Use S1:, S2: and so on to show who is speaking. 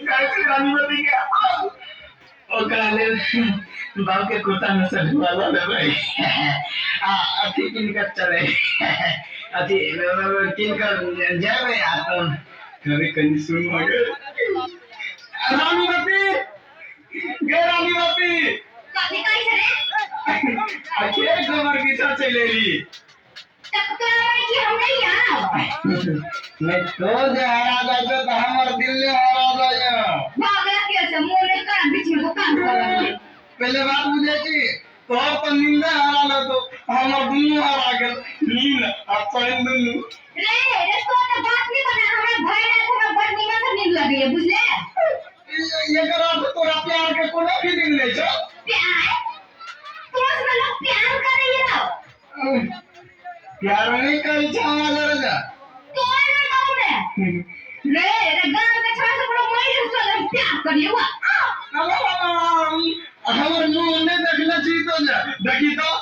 S1: गायत्री रानी बती के ओ काले बाल के कुर्ता में से वाला ले भाई अति किनका चले अति किनका जावे आता कभी कहीं सुन मगे रानी बती गे रानी बती
S2: कभी कहीं से
S1: अच्छे कमर की साथ चले रही
S2: तब तो कि हम नहीं यहाँ
S1: मैं तो हरा जाए तो हमारे दिल में हरा जाए
S2: भागला कैसे मुंह में कान बीच में तो कान कर
S1: पहले बात मुझे कि तो नींद हरा लो तो हमारा दुनू हरा गया नींद अपन दुनू
S2: रे तो बात नहीं बना हमारे भाई ने थोड़ा बड़ नींद से नींद लगी है बुझले
S1: ये करा तो तोरा प्यार के कोनो फीलिंग नहीं छो
S2: प्यार तुम सब लोग प्यार कर रही हो
S1: प्यार नहीं करी छावा जरा
S2: तो मैं कहूं रे रे गांव का छोरा से बड़ा मई उसको प्यार करिए हुआ
S1: हमारे मुंह में देखना चाहिए तो जा देखी तो